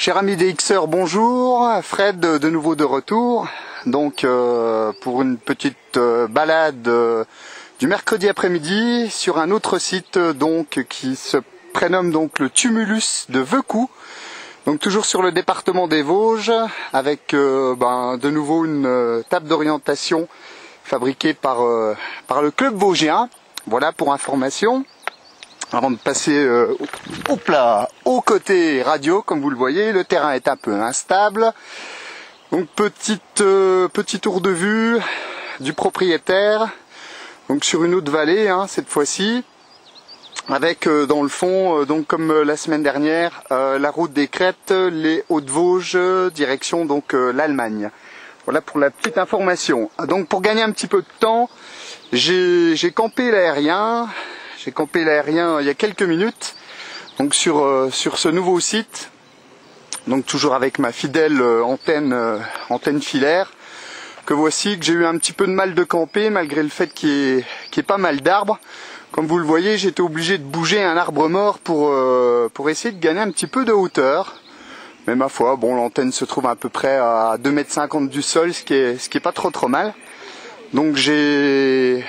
Cher ami DXer, bonjour. Fred de nouveau de retour. Donc pour une petite balade du mercredi après-midi sur un autre site donc qui se prénomme donc le Tumulus de Veucou. Donc toujours sur le département des Vosges avec de nouveau une table d'orientation fabriquée par le club vosgien. Voilà pour information. Avant de passer au côté radio, comme vous le voyez, le terrain est un peu instable. Donc petit tour de vue du propriétaire, donc sur une autre vallée cette fois-ci, avec dans le fond, donc comme la semaine dernière, la route des Crêtes, les Hauts-de-Vosges, direction donc l'Allemagne. Voilà pour la petite information. Donc pour gagner un petit peu de temps, j'ai campé l'aérien. J'ai campé l'aérien il y a quelques minutes, donc sur ce nouveau site, donc toujours avec ma fidèle antenne filaire, que voici, que j'ai eu un petit peu de mal de camper, malgré le fait qu'il y ait pas mal d'arbres. Comme vous le voyez, j'étais obligé de bouger un arbre mort pour essayer de gagner un petit peu de hauteur. Mais ma foi, bon, l'antenne se trouve à peu près à 2,50 m du sol, ce qui est pas trop mal. Donc j'ai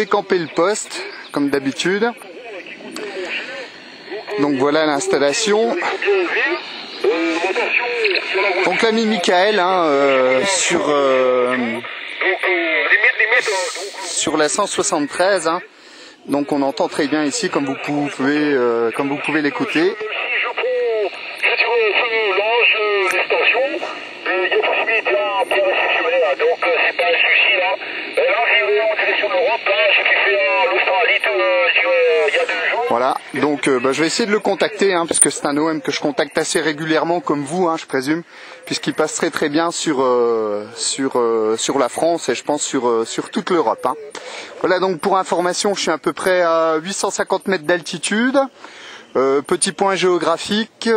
campé le poste, comme d'habitude. Donc voilà l'installation. Donc l'ami Michael sur la 173. Donc on entend très bien ici, comme vous pouvez l'écouter. Voilà, donc je vais essayer de le contacter, parce que c'est un OM que je contacte assez régulièrement, comme vous, je présume, puisqu'il passe très bien sur la France et je pense sur toute l'Europe. Voilà, donc pour information, je suis à peu près à 850 mètres d'altitude. Petit point géographique,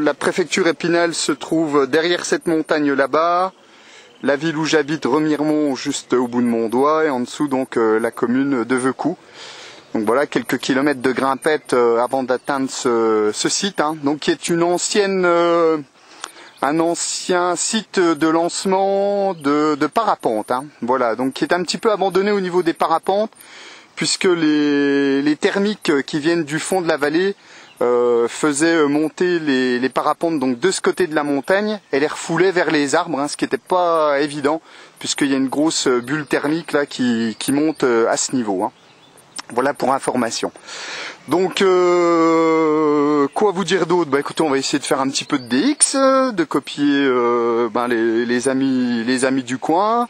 la préfecture Épinal se trouve derrière cette montagne là-bas. La ville où j'habite, Remiremont, juste au bout de mon doigt, et en dessous donc la commune de Veucou. Donc voilà, quelques kilomètres de grimpette avant d'atteindre ce site, donc qui est un ancien site de lancement de parapente. Voilà, donc qui est un petit peu abandonné au niveau des parapentes, puisque les thermiques qui viennent du fond de la vallée faisaient monter les parapentes donc de ce côté de la montagne et les refoulaient vers les arbres, ce qui n'était pas évident puisqu'il y a une grosse bulle thermique là qui monte à ce niveau. Voilà pour information. Donc quoi vous dire d'autre ? Écoutez, on va essayer de faire un petit peu de DX, de copier les amis du coin,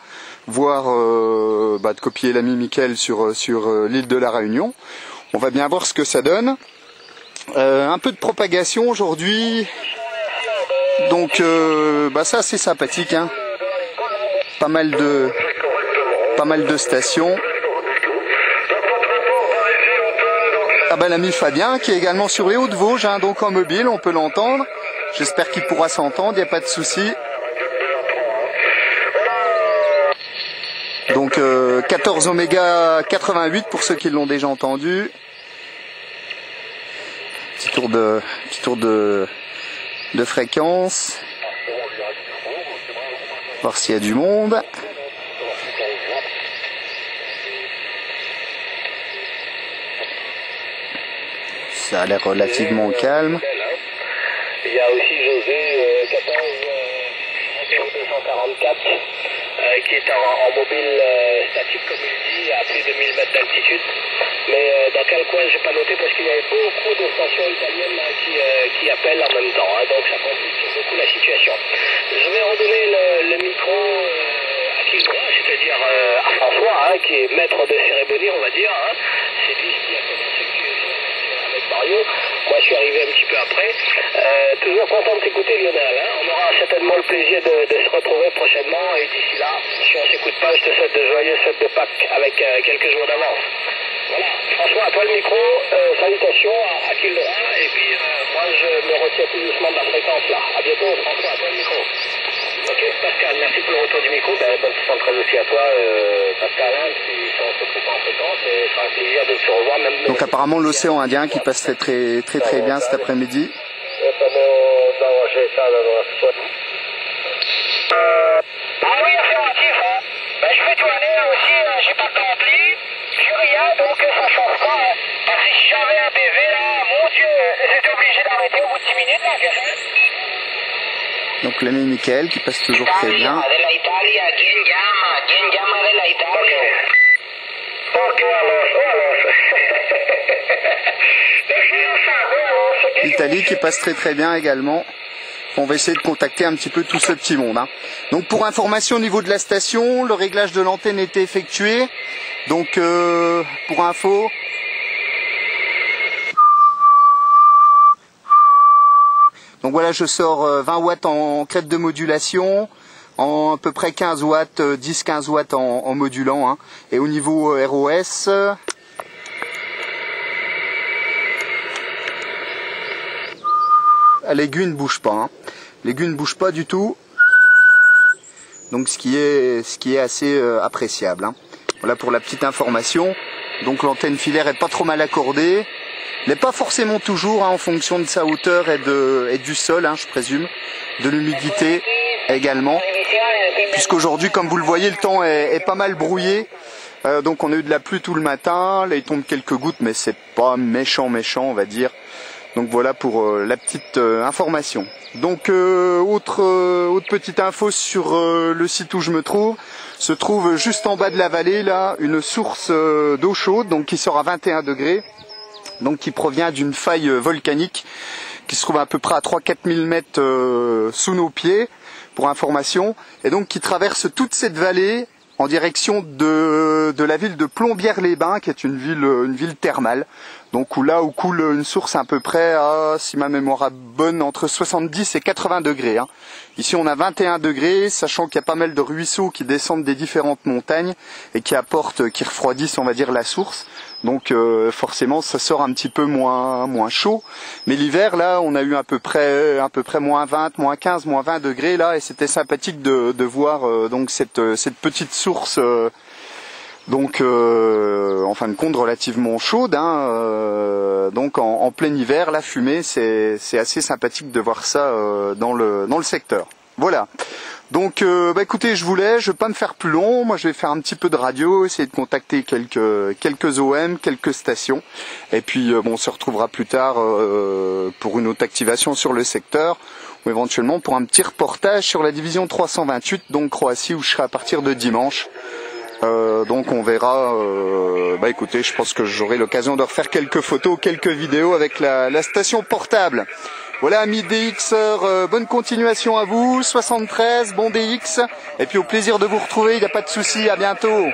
voire de copier l'ami Mickaël sur l'île de la Réunion. On va bien voir ce que ça donne. Un peu de propagation aujourd'hui, donc ça c'est sympathique, pas mal de stations. L'ami Fabien qui est également sur les Hauts-de-Vosges, donc en mobile, on peut l'entendre. J'espère qu'il pourra s'entendre, il n'y a pas de souci. Donc 14 Oméga 88 pour ceux qui l'ont déjà entendu. Petit tour de fréquence. Voir s'il y a du monde. Ça a l'air relativement calme. Il y a aussi José 244 qui est en mobile statique comme il dit à plus de 1000 mètres d'altitude. Mais dans quel coin j'ai pas noté parce qu'il y avait beaucoup de stations italiennes qui appellent en même temps, donc ça complique beaucoup la situation. Je vais redonner le micro à qui doit, c'est-à-dire à François, qui est maître de cérémonie, on va dire. C'est lui qui a commencé le QFO avec Mario. Moi je suis arrivé un petit peu après. Toujours content de t'écouter Lionel. On aura certainement le plaisir de se retrouver prochainement et d'ici là, si on s'écoute pas, je te souhaite de joyeuses fêtes de Pâques avec quelques jours d'avance. Voilà, François, à toi le micro, salutations à qui le droit, et puis moi je me retire tout doucement de la fréquence là. À bientôt François, à toi le micro. Ok, Pascal, merci pour le retour du micro. Ben, bonne 73 aussi à toi, Pascal. Hein, si on se retrouve pas en fréquence, et ce sera un plaisir de se revoir. Même Donc apparemment l'océan Indien qui passe très bien cet après-midi. Ah oui, affirmatif. Hein. Ben, je fais tourner aussi, j'ai pas de rempli, j'ai rien, donc ça change pas. Hein. Parce que si j'avais un PV là, mon Dieu, j'étais obligé d'arrêter au bout de 6 minutes là, qu'est-ce que Donc l'ami Michael qui passe toujours très bien. L'Italie qui passe très bien également. On va essayer de contacter un petit peu tout ce petit monde. Hein. Donc pour information au niveau de la station, le réglage de l'antenne était effectué. Donc pour info, donc voilà, je sors 20 watts en crête de modulation, en à peu près 15 watts, 10-15 watts en modulant. Hein. Et au niveau ROS, l'aigu ne bouge pas. Hein. L'aigu ne bouge pas du tout. Donc ce qui est assez appréciable. Hein. Voilà pour la petite information. Donc l'antenne filaire est pas trop mal accordée. Elle n'est pas forcément toujours, hein, en fonction de sa hauteur et du sol, hein, je présume. De l'humidité également. Puisqu'aujourd'hui, comme vous le voyez, le temps est pas mal brouillé. Donc on a eu de la pluie tout le matin. Là il tombe quelques gouttes, mais c'est pas méchant, on va dire. Donc voilà pour la petite information. Donc autre petite info sur le site où je me trouve. Se trouve juste en bas de la vallée là une source d'eau chaude, donc qui sort à 21 degrés, donc qui provient d'une faille volcanique qui se trouve à peu près à 3-4 000 mètres sous nos pieds, pour information, et donc qui traverse toute cette vallée en direction de la ville de Plombières-les-Bains, qui est une ville thermale, donc où coule une source à peu près à, si ma mémoire est bonne, entre 70 et 80 degrés. Hein. Ici on a 21 degrés, sachant qu'il y a pas mal de ruisseaux qui descendent des différentes montagnes et qui refroidissent, on va dire, la source. Donc forcément ça sort un petit peu moins chaud. Mais l'hiver là on a eu à peu près moins 20, moins 15, moins 20 degrés là, et c'était sympathique de voir donc cette petite source en fin de compte relativement chaude, hein, donc en plein hiver, la fumée, c'est assez sympathique de voir ça dans le secteur. Voilà. Donc écoutez, je vais pas me faire plus long, moi je vais faire un petit peu de radio, essayer de contacter quelques OM, quelques stations, et puis on se retrouvera plus tard pour une autre activation sur le secteur, ou éventuellement pour un petit reportage sur la division 328, donc Croatie, où je serai à partir de dimanche. Donc on verra, écoutez, je pense que j'aurai l'occasion de refaire quelques photos, quelques vidéos avec la station portable. Voilà, amis DXers, bonne continuation à vous, 73, bon DX, et puis au plaisir de vous retrouver, il n'y a pas de souci, à bientôt.